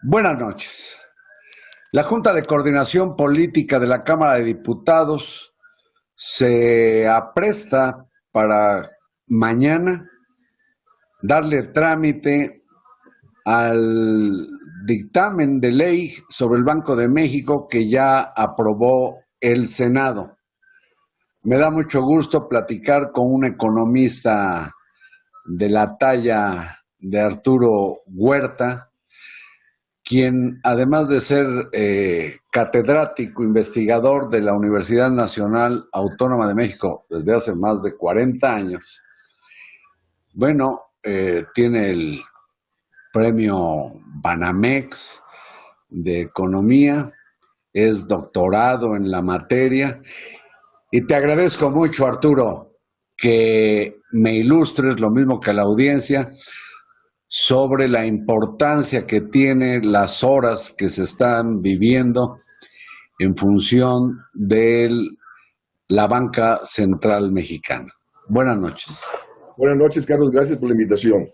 Buenas noches. La Junta de Coordinación Política de la Cámara de Diputados se apresta para mañana darle trámite al dictamen de ley sobre el Banco de México que ya aprobó el Senado. Me da mucho gusto platicar con un economista de la talla de Arturo Huerta, quien además de ser catedrático, investigador de la Universidad Nacional Autónoma de México desde hace más de 40 años, tiene el premio Banamex de Economía, es doctorado en la materia, y te agradezco mucho, Arturo, que me ilustres, lo mismo que la audiencia, sobre la importancia que tienen las horas que se están viviendo en función de la banca central mexicana. Buenas noches. Buenas noches, Carlos. Gracias por la invitación.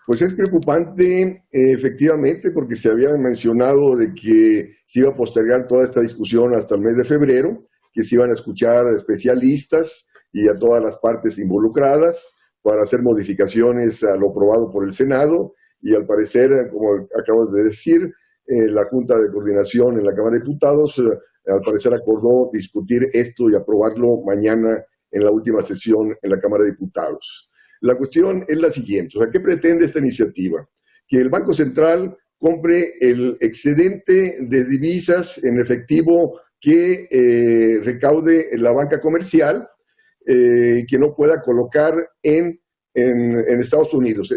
Pues es preocupante, efectivamente, porque se había mencionado de que se iba a postergar toda esta discusión hasta el mes de febrero, que se iban a escuchar a especialistas y a todas las partes involucradas para hacer modificaciones a lo aprobado por el Senado, y al parecer, como acabas de decir, la Junta de Coordinación en la Cámara de Diputados, al parecer acordó discutir esto y aprobarlo mañana en la última sesión en la Cámara de Diputados. La cuestión es la siguiente, o sea, ¿qué pretende esta iniciativa? Que el Banco Central compre el excedente de divisas en efectivo que recaude la banca comercial, que no pueda colocar en Estados Unidos,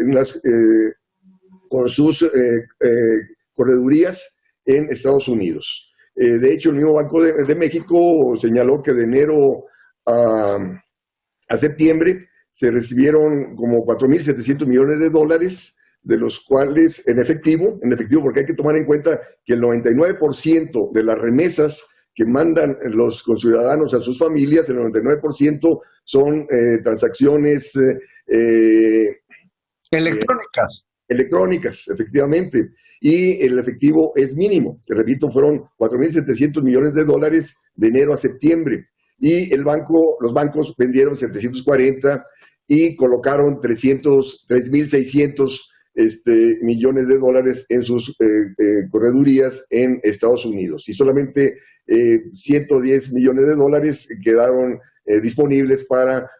con sus corredurías en Estados Unidos. De hecho, el mismo Banco de México señaló que de enero a septiembre se recibieron como 4.700 millones de dólares, de los cuales en efectivo, porque hay que tomar en cuenta que el 99% de las remesas que mandan los conciudadanos a sus familias, el 99% son transacciones electrónicas, efectivamente, y el efectivo es mínimo. Te repito, fueron 4.700 millones de dólares de enero a septiembre, y los bancos vendieron 740 y colocaron 3.600 millones de dólares en sus corredurías en Estados Unidos, y solamente 110 millones de dólares quedaron disponibles para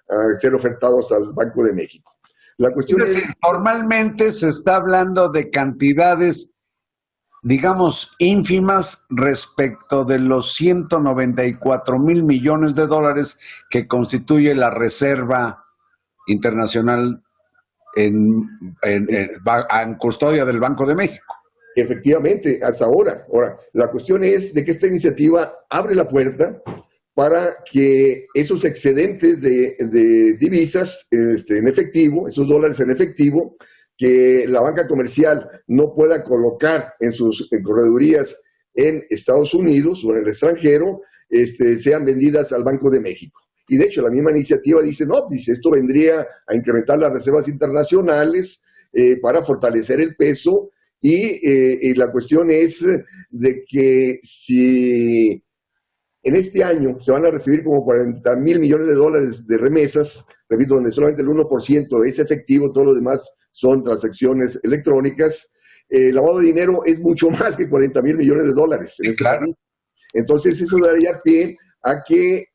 ser ofertados al Banco de México. La cuestión es decir, normalmente se está hablando de cantidades, digamos, ínfimas respecto de los 194,000 millones de dólares que constituye la Reserva Internacional en custodia del Banco de México. Efectivamente, hasta ahora. Ahora, la cuestión es de que esta iniciativa abre la puerta para que esos excedentes de divisas en efectivo, esos dólares en efectivo, que la banca comercial no pueda colocar en sus corredurías en Estados Unidos o en el extranjero, sean vendidas al Banco de México. Y de hecho, la misma iniciativa dice, esto vendría a incrementar las reservas internacionales para fortalecer el peso, y la cuestión es de que si en este año se van a recibir como 40,000 millones de dólares de remesas, repito, donde solamente el 1% es efectivo, todo lo demás son transacciones electrónicas, el lavado de dinero es mucho más que 40,000 millones de dólares en este país. Entonces eso daría pie a que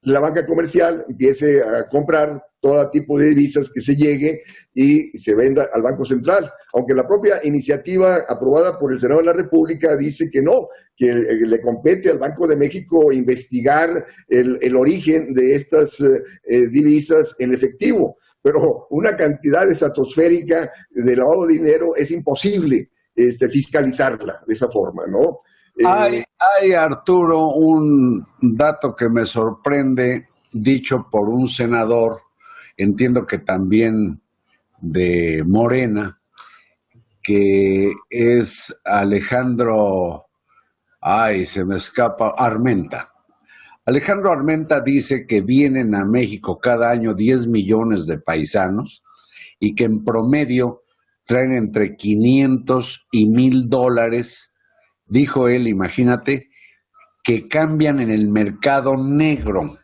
la banca comercial empiece a comprar todo tipo de divisas que se llegue y se venda al Banco Central. Aunque la propia iniciativa aprobada por el Senado de la República dice que no, que le compete al Banco de México investigar el origen de estas divisas en efectivo. Pero una cantidad estratosférica de lavado de dinero es imposible fiscalizarla de esa forma, ¿no? Hay, Arturo, un dato que me sorprende, dicho por un senador, entiendo que también de Morena, que es Alejandro, se me escapa, Armenta. Alejandro Armenta dice que vienen a México cada año 10 millones de paisanos y que en promedio traen entre 500 y $1,000, dijo él, imagínate, que cambian en el mercado negro.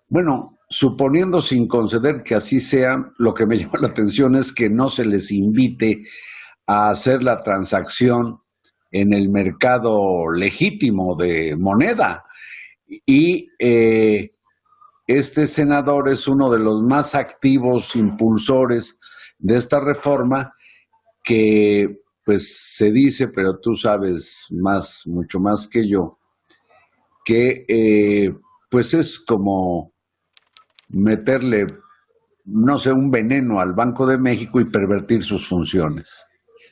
Bueno, suponiendo sin conceder que así sea, lo que me llama la atención es que no se les invite a hacer la transacción en el mercado legítimo de moneda. Y este senador es uno de los más activos impulsores de esta reforma que pues se dice, pero tú sabes más, mucho más que yo, que pues es como meterle, no sé, un veneno al Banco de México y pervertir sus funciones.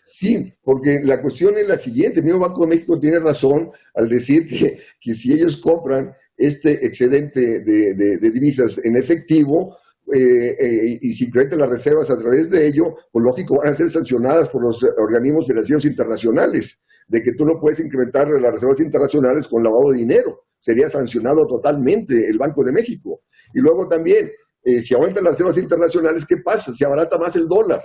Sí, porque la cuestión es la siguiente, el mismo Banco de México tiene razón al decir que si ellos compran este excedente de divisas en efectivo y si incrementan las reservas a través de ello, pues lógico van a ser sancionadas por los organismos financieros internacionales, de que tú no puedes incrementar las reservas internacionales con lavado de dinero, sería sancionado totalmente el Banco de México. Y luego también, si aumentan las reservas internacionales, ¿qué pasa? Se abarata más el dólar.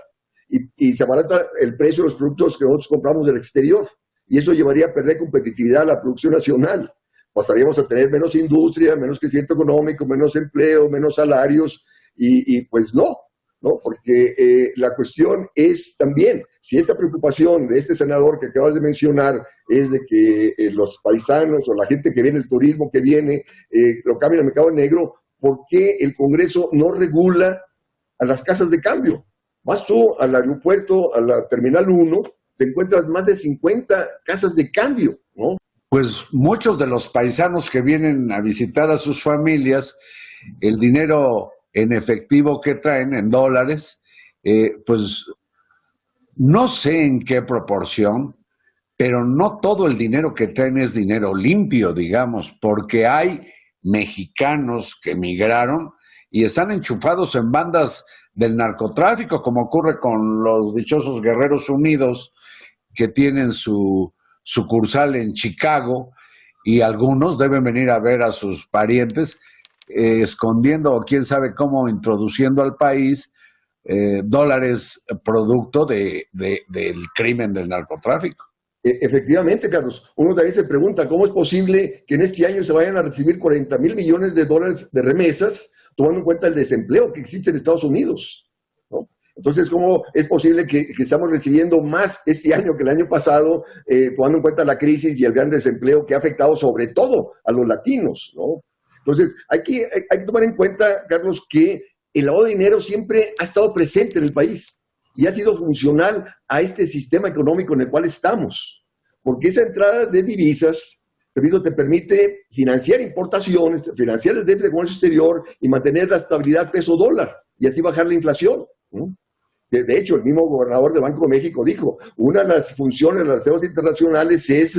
Y se abarata el precio de los productos que nosotros compramos del exterior. Y eso llevaría a perder competitividad a la producción nacional. Pasaríamos a tener menos industria, menos crecimiento económico, menos empleo, menos salarios, y pues no, porque la cuestión es también, si esta preocupación de este senador que acabas de mencionar es de que los paisanos o la gente que viene, el turismo que viene, lo cambia al mercado negro, ¿por qué el Congreso no regula a las casas de cambio? Vas tú al aeropuerto, a la Terminal 1, te encuentras más de 50 casas de cambio, ¿no? Pues muchos de los paisanos que vienen a visitar a sus familias, el dinero en efectivo que traen, en dólares, pues no sé en qué proporción, pero no todo el dinero que traen es dinero limpio, digamos, porque hay mexicanos que emigraron y están enchufados en bandas del narcotráfico, como ocurre con los dichosos Guerreros Unidos, que tienen su sucursal en Chicago, y algunos deben venir a ver a sus parientes escondiendo o quién sabe cómo introduciendo al país dólares producto del crimen del narcotráfico. Efectivamente, Carlos, uno también se pregunta cómo es posible que en este año se vayan a recibir 40,000 millones de dólares de remesas, tomando en cuenta el desempleo que existe en Estados Unidos, ¿no? Entonces, ¿cómo es posible que estamos recibiendo más este año que el año pasado, tomando en cuenta la crisis y el gran desempleo que ha afectado sobre todo a los latinos, ¿no? Entonces, hay que tomar en cuenta, Carlos, que el lavado de dinero siempre ha estado presente en el país y ha sido funcional a este sistema económico en el cual estamos, porque esa entrada de divisas, repito, te permite financiar importaciones, financiar el débito de comercio exterior y mantener la estabilidad peso-dólar y así bajar la inflación, ¿no? De hecho, el mismo gobernador de Banco de México dijo, una de las funciones de las reservas internacionales es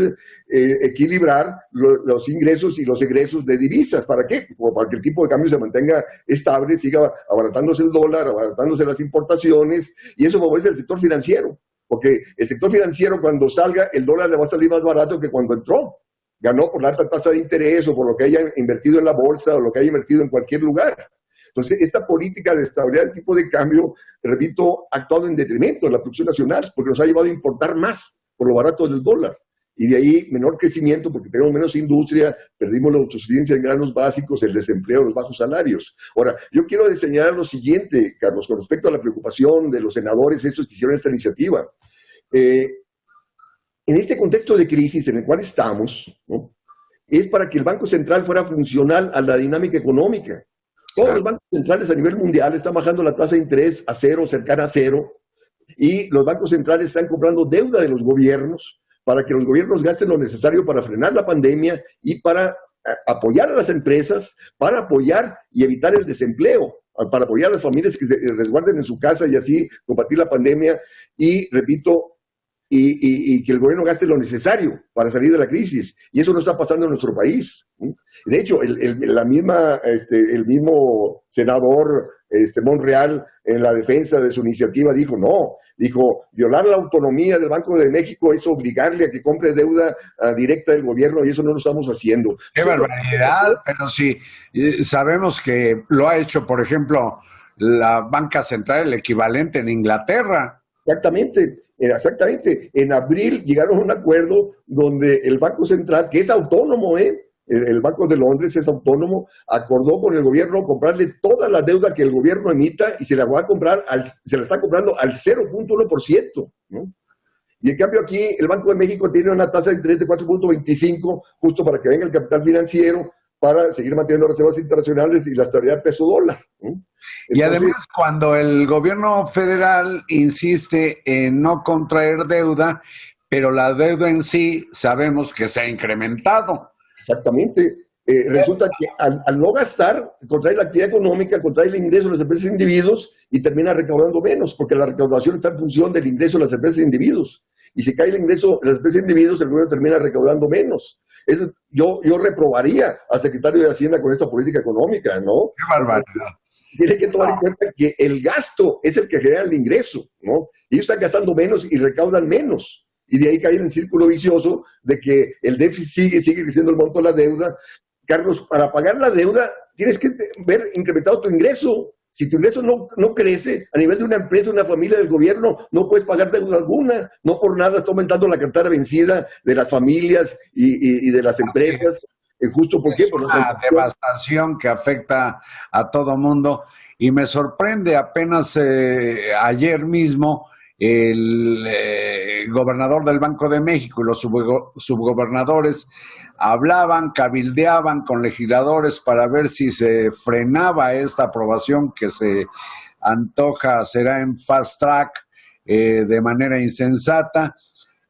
equilibrar los ingresos y los egresos de divisas. ¿Para qué? Para que el tipo de cambio se mantenga estable, siga abaratándose el dólar, abaratándose las importaciones, y eso favorece el sector financiero, porque el sector financiero cuando salga, el dólar le va a salir más barato que cuando entró. Ganó por la alta tasa de interés o por lo que haya invertido en la bolsa o lo que haya invertido en cualquier lugar. Entonces, esta política de estabilidad del tipo de cambio, repito, ha actuado en detrimento de la producción nacional, porque nos ha llevado a importar más por lo barato del dólar. Y de ahí menor crecimiento, porque tenemos menos industria, perdimos la autosuficiencia en granos básicos, el desempleo, los bajos salarios. Ahora, yo quiero señalar lo siguiente, Carlos, con respecto a la preocupación de los senadores, estos que hicieron esta iniciativa. En este contexto de crisis en el cual estamos, ¿no?, es para que el Banco Central fuera funcional a la dinámica económica. Todos los bancos centrales a nivel mundial están bajando la tasa de interés a cero, cercana a cero, y los bancos centrales están comprando deuda de los gobiernos para que los gobiernos gasten lo necesario para frenar la pandemia y para apoyar a las empresas, para apoyar y evitar el desempleo, para apoyar a las familias que se resguarden en su casa y así combatir la pandemia y, repito, y que el gobierno gaste lo necesario para salir de la crisis. Y eso no está pasando en nuestro país. De hecho, el mismo senador Monreal, en la defensa de su iniciativa, dijo, violar la autonomía del Banco de México es obligarle a que compre deuda directa del gobierno y eso no lo estamos haciendo. ¡Qué barbaridad! Pero sí, sabemos que lo ha hecho, por ejemplo, la banca central, el equivalente en Inglaterra. Exactamente. En abril llegaron a un acuerdo donde el Banco Central, que es autónomo, el Banco de Londres es autónomo, acordó con el gobierno comprarle toda la deuda que el gobierno emita y se la va a comprar se la está comprando al 0.1%, ¿no? Y en cambio aquí el Banco de México tiene una tasa de interés de 4.25, justo para que venga el capital financiero, para seguir manteniendo reservas internacionales y la estabilidad del peso dólar, ¿no? Entonces, y además, cuando el gobierno federal insiste en no contraer deuda, pero la deuda en sí sabemos que se ha incrementado. exactamente. Resulta que al no gastar, contrae la actividad económica, contrae el ingreso de las empresas e individuos y termina recaudando menos, porque la recaudación está en función del ingreso de las empresas e individuos. Y si cae el ingreso de las empresas e individuos, el gobierno termina recaudando menos. Yo reprobaría al secretario de Hacienda con esta política económica, ¿no? Qué barbaridad. Tiene que tomar en cuenta que el gasto es el que genera el ingreso, ¿no? Ellos están gastando menos y recaudan menos. Y de ahí cae en el círculo vicioso de que el déficit sigue creciendo el monto de la deuda. Carlos, para pagar la deuda tienes que ver incrementado tu ingreso. Si tu ingreso no crece a nivel de una empresa, una familia, del gobierno, no puedes pagar deuda alguna. No por nada está aumentando la cartera vencida de las familias y de las empresas. Justo porque es una devastación que afecta a todo mundo. Y me sorprende apenas ayer mismo el gobernador del Banco de México y los subgobernadores hablaban, cabildeaban con legisladores para ver si se frenaba esta aprobación que se antoja será en fast track de manera insensata.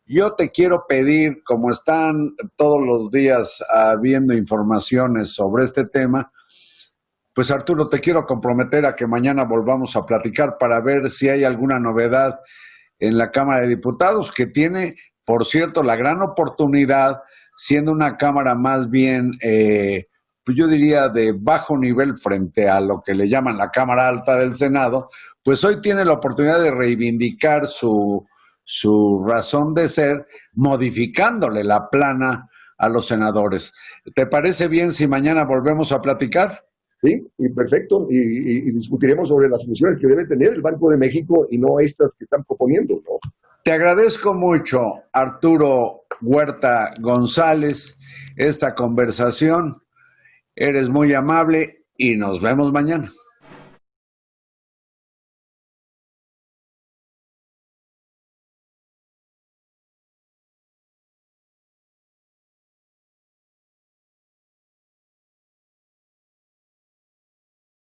Yo te quiero pedir, como están todos los días habiendo informaciones sobre este tema, pues Arturo, te quiero comprometer a que mañana volvamos a platicar para ver si hay alguna novedad en la Cámara de Diputados, que tiene, por cierto, la gran oportunidad, siendo una Cámara más bien, pues yo diría de bajo nivel frente a lo que le llaman la Cámara Alta del Senado, pues hoy tiene la oportunidad de reivindicar su razón de ser, modificándole la plana a los senadores. ¿Te parece bien si mañana volvemos a platicar? Sí, y perfecto, y discutiremos sobre las funciones que debe tener el Banco de México y no estas que están proponiendo, ¿no? Te agradezco mucho, Arturo Huerta González, esta conversación. Eres muy amable y nos vemos mañana.